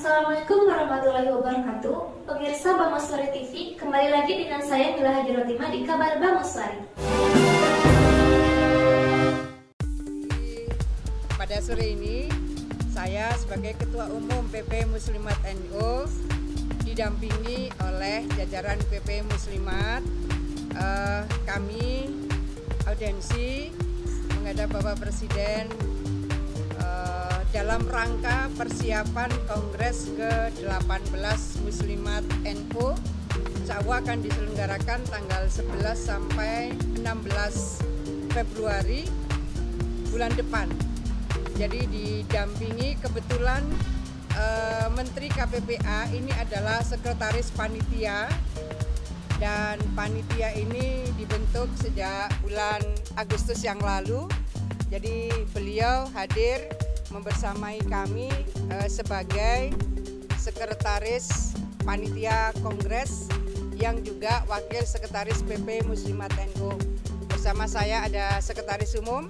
Assalamualaikum warahmatullahi wabarakatuh. Pemirsa Bangosari TV, kembali lagi dengan saya Mila Hajirotima di Kabar Bangosari. Pada sore ini, saya sebagai Ketua Umum PP Muslimat NU didampingi oleh jajaran PP Muslimat. Kami audiensi menghadap Bapak Presiden dalam rangka persiapan Kongres ke-18 Muslimat NU. Insya Allah akan diselenggarakan tanggal 11 sampai 16 Februari bulan depan. Jadi didampingi kebetulan Menteri KPPA ini adalah sekretaris panitia, dan panitia ini dibentuk sejak bulan Agustus yang lalu. Jadi beliau hadir membersamai kami sebagai sekretaris panitia kongres yang juga wakil sekretaris PP Muslimat NU. Bersama saya ada sekretaris umum,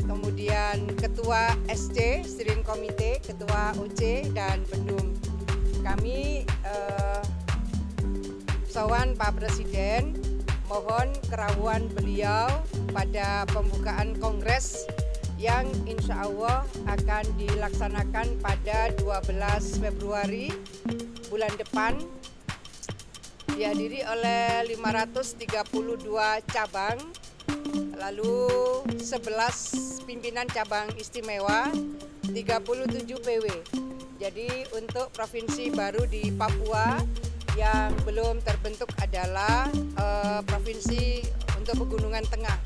kemudian ketua SC, steering komite, ketua OC, dan pendum. Kami sowan Pak Presiden, mohon kerawuan beliau pada pembukaan kongres yang insya Allah akan dilaksanakan pada 12 Februari bulan depan, dihadiri oleh 532 cabang, lalu 11 pimpinan cabang istimewa, 37 PW. Jadi untuk provinsi baru di Papua yang belum terbentuk adalah provinsi untuk Pegunungan Tengah.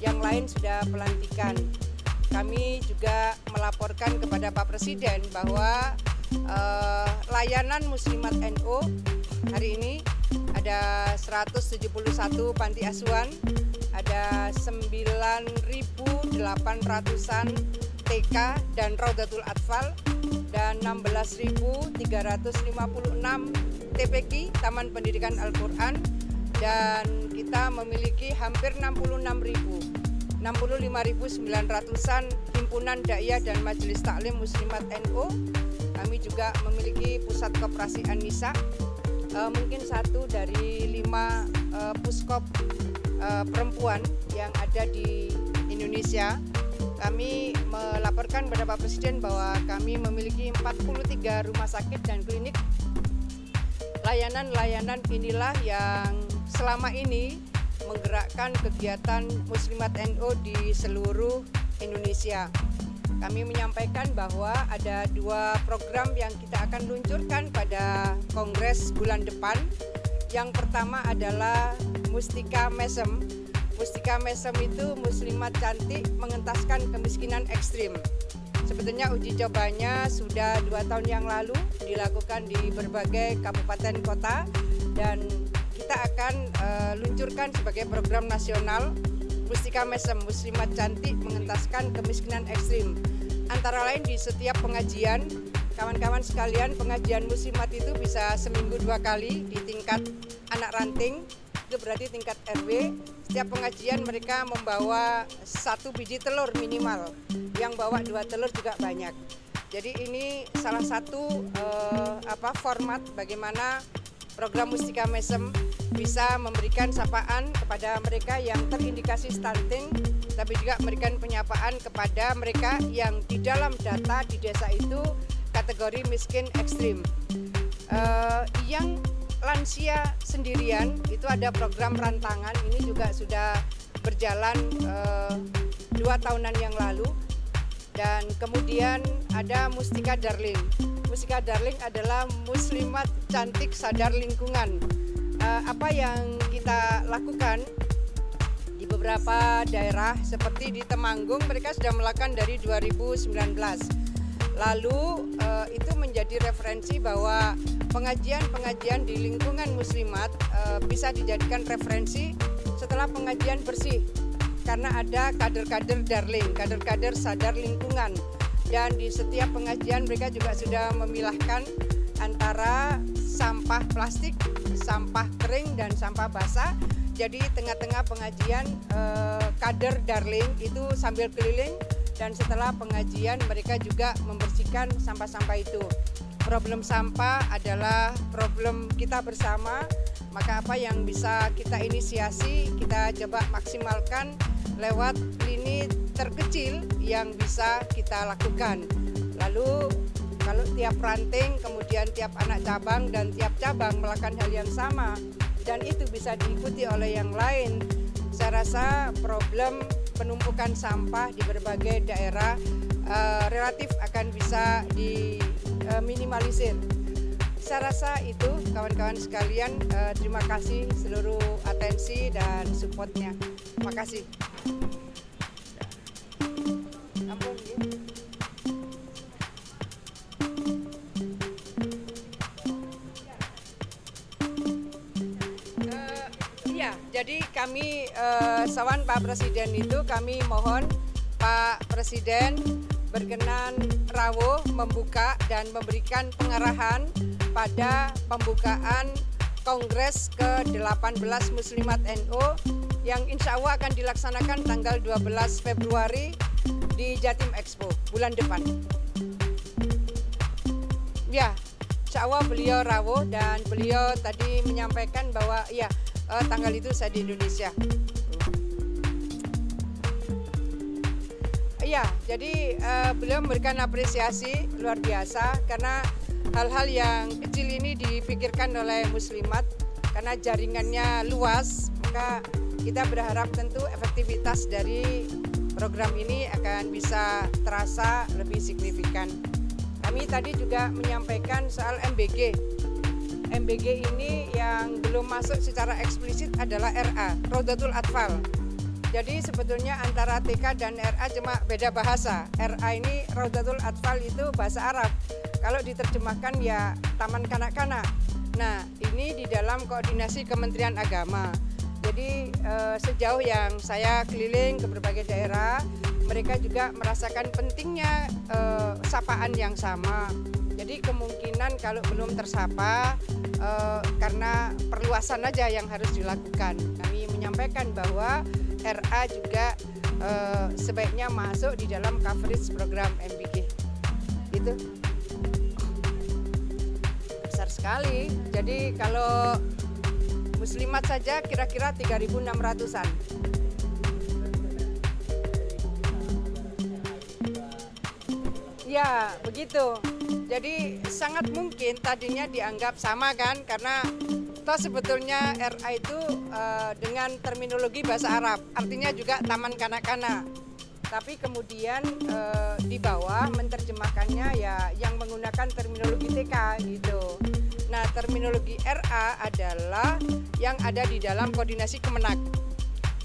Yang lain sudah pelantikan. Kami juga melaporkan kepada Pak Presiden bahwa layanan Muslimat NU hari ini ada 171 panti asuhan, ada 9.800-an TK dan Raudatul Atfal, dan 16.356 TPQ Taman Pendidikan Al-Quran, dan kita memiliki hampir 65.900-an himpunan dakwah dan majelis taklim Muslimat NU. Kami juga memiliki pusat koperasi An-Nisa, mungkin satu dari 5 puskop perempuan yang ada di Indonesia. Kami melaporkan kepada Pak Presiden bahwa kami memiliki 43 rumah sakit dan klinik. Layanan-layanan inilah yang selama ini menggerakkan kegiatan Muslimat NU di seluruh Indonesia. Kami menyampaikan bahwa ada 2 program yang kita akan luncurkan pada Kongres bulan depan. Yang pertama adalah Mustika Mesem. Mustika Mesem itu muslimat cantik mengentaskan kemiskinan ekstrim. Sebetulnya uji cobanya sudah 2 tahun yang lalu dilakukan di berbagai kabupaten kota, dan kita akan luncurkan sebagai program nasional Mustika Mesem, muslimat cantik mengentaskan kemiskinan ekstrim. Antara lain di setiap pengajian, kawan-kawan sekalian, pengajian muslimat itu bisa seminggu 2 kali di tingkat anak ranting, itu berarti tingkat RW. Setiap pengajian mereka membawa 1 biji telur minimal, yang bawa 2 telur juga banyak. Jadi ini salah satu format bagaimana program Mustika Mesem bisa memberikan sapaan kepada mereka yang terindikasi stunting, tapi juga memberikan penyapaan kepada mereka yang di dalam data di desa itu kategori miskin ekstrim. Yang lansia sendirian itu ada program rantangan, ini juga sudah berjalan 2 tahunan yang lalu. Dan kemudian ada Mustika Darling. Mustika Darling adalah muslimat cantik sadar lingkungan. Apa yang kita lakukan di beberapa daerah seperti di Temanggung, mereka sudah melakukan dari 2019. Lalu itu menjadi referensi bahwa pengajian-pengajian di lingkungan muslimat bisa dijadikan referensi setelah pengajian bersih, karena ada kader-kader darling, kader-kader sadar lingkungan. Dan di setiap pengajian mereka juga sudah memilahkan antara sampah plastik, sampah kering, dan sampah basah. Jadi tengah-tengah pengajian kader darling itu sambil keliling, dan setelah pengajian mereka juga membersihkan sampah-sampah itu. problem sampah adalah problem kita bersama, maka apa yang bisa kita inisiasi, kita coba maksimalkan lewat lini terkecil yang bisa kita lakukan. Lalu kalau tiap ranting, kemudian tiap anak cabang dan tiap cabang melakukan hal yang sama, dan itu bisa diikuti oleh yang lain, saya rasa problem penumpukan sampah di berbagai daerah relatif akan bisa diminimalisir. Saya rasa itu kawan-kawan sekalian, terima kasih seluruh atensi dan supportnya. Terima kasih. Ampun, ya. Iya, jadi kami sawan Pak Presiden itu kami mohon Pak Presiden berkenan rawuh membuka dan memberikan pengarahan pada pembukaan Kongres ke-18 Muslimat NU yang insya Allah akan dilaksanakan tanggal 12 Februari di Jatim Expo bulan depan. Ya, insya Allah beliau rawuh dan beliau tadi menyampaikan bahwa ya tanggal itu saya di Indonesia. Iya, jadi beliau memberikan apresiasi luar biasa karena hal-hal yang kecil ini dipikirkan oleh Muslimat karena jaringannya luas, maka kita berharap tentu efektivitas dari program ini akan bisa terasa lebih signifikan. Kami tadi juga menyampaikan soal MBG. MBG ini yang belum masuk secara eksplisit adalah RA, Raudatul Atfal. Jadi sebetulnya antara TK dan RA cuma beda bahasa. RA ini Raudatul Atfal itu bahasa Arab. Kalau diterjemahkan ya Taman Kanak-Kanak. Nah, ini di dalam koordinasi Kementerian Agama. Jadi sejauh yang saya keliling ke berbagai daerah, mereka juga merasakan pentingnya sapaan yang sama. Jadi kemungkinan kalau belum tersapa karena perluasan aja yang harus dilakukan. Kami menyampaikan bahwa RA juga sebaiknya masuk di dalam coverage program MBG. Gitu. Besar sekali. Jadi kalau Muslimat saja kira-kira 3.600-an. Ya, begitu. Jadi sangat mungkin tadinya dianggap sama kan, karena toh sebetulnya RA itu dengan terminologi bahasa Arab, artinya juga Taman Kanak-Kanak. Tapi kemudian di bawah menerjemahkannya ya yang menggunakan terminologi TK gitu. Nah, terminologi RA adalah yang ada di dalam koordinasi Kemenak.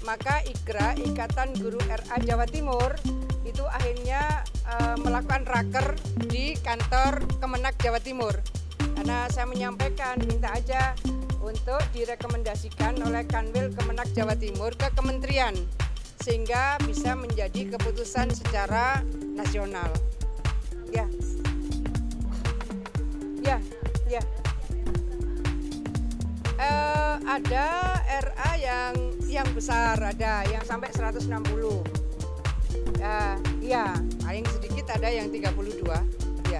Maka IGRA, Ikatan Guru RA Jawa Timur, itu akhirnya melakukan raker di kantor Kemenak Jawa Timur. Karena saya menyampaikan, minta aja untuk direkomendasikan oleh Kanwil Kemenak Jawa Timur ke kementerian, sehingga bisa menjadi keputusan secara nasional. Ya, ya, ya. Ada RA yang besar, ada yang sampai 160. Ya, paling sedikit ada yang 32. Ya.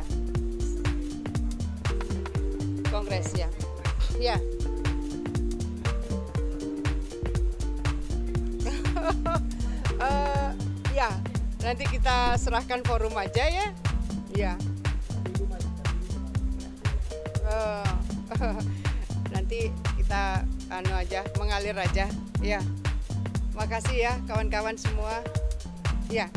Kongres ya. Ya. Ya, nanti kita serahkan forum aja ya. Ya. Nanti kita mengalir aja. Ya. Makasih ya kawan-kawan semua. Ya.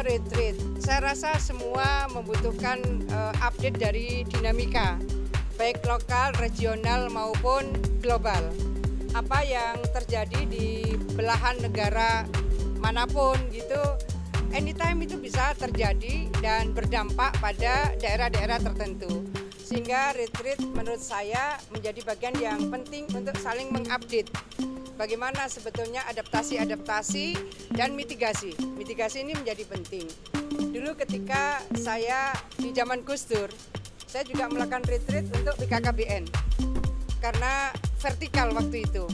Retreat. Saya rasa semua membutuhkan update dari dinamika, baik lokal, regional maupun global. Apa yang terjadi di belahan negara manapun gitu, anytime itu bisa terjadi dan berdampak pada daerah-daerah tertentu. Sehingga retreat menurut saya menjadi bagian yang penting untuk saling mengupdate. Bagaimana sebetulnya adaptasi dan mitigasi. Mitigasi ini menjadi penting. Dulu ketika saya di zaman Gus Dur, saya juga melakukan retreat untuk BKKBN. karena vertikal waktu itu.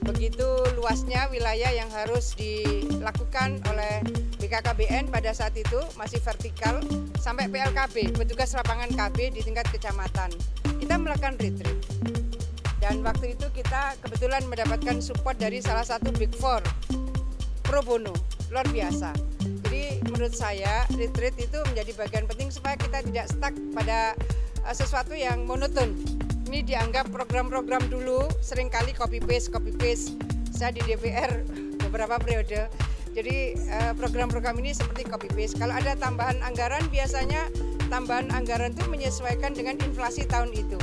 Begitu luasnya wilayah yang harus dilakukan oleh BKKBN pada saat itu masih vertikal sampai PLKB, petugas lapangan KB di tingkat kecamatan. Kita melakukan retreat. Dan waktu itu kita kebetulan mendapatkan support dari salah satu Big Four, pro bono, luar biasa. Jadi menurut saya retreat itu menjadi bagian penting supaya kita tidak stuck pada sesuatu yang monoton. Ini dianggap program-program dulu seringkali copy paste. Saya di DPR beberapa periode. Jadi program-program ini seperti copy paste. Kalau ada tambahan anggaran, biasanya tambahan anggaran itu menyesuaikan dengan inflasi tahun itu.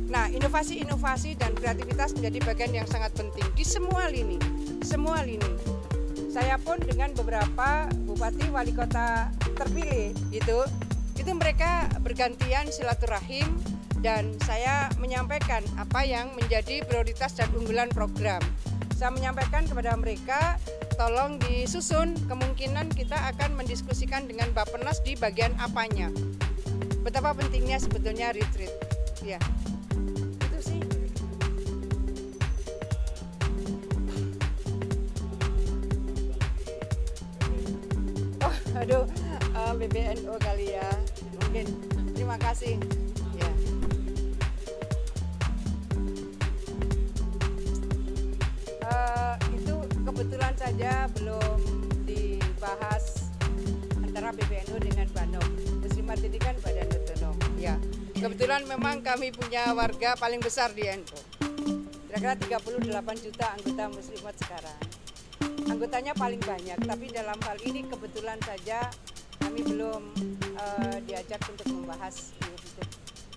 Nah, inovasi-inovasi dan kreativitas menjadi bagian yang sangat penting di semua lini. Saya pun dengan beberapa bupati wali kota terpilih itu mereka bergantian silaturahim dan saya menyampaikan apa yang menjadi prioritas dan unggulan program. Saya menyampaikan kepada mereka, tolong disusun, kemungkinan kita akan mendiskusikan dengan Bappenas di bagian apanya. Betapa pentingnya sebetulnya retreat. Ya. Itu sih. Oh, aduh, PBNU kali ya. Mungkin. Terima kasih. Ya. Itu kebetulan saja belum dibahas antara PBNU dengan Banom. Muslimat ini kan badan otonom. Ya. Kebetulan memang kami punya warga paling besar di NU. Kira-kira 38 juta anggota muslimat sekarang. Anggotanya paling banyak, tapi dalam hal ini kebetulan saja kami belum diajak untuk membahas itu.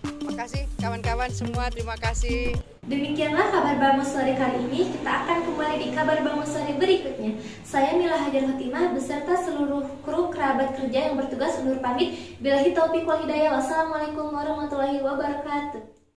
Terima kasih kawan-kawan semua, terima kasih. Demikianlah kabar Bangun Sore kali ini. Kita akan kembali di kabar Bangun Sore berikutnya. Saya Mila Hajar Hotimah beserta seluruh kru kerabat kerja yang bertugas undur pamit. Billahi taufiq wal hidayah. Wassalamualaikum warahmatullahi wabarakatuh.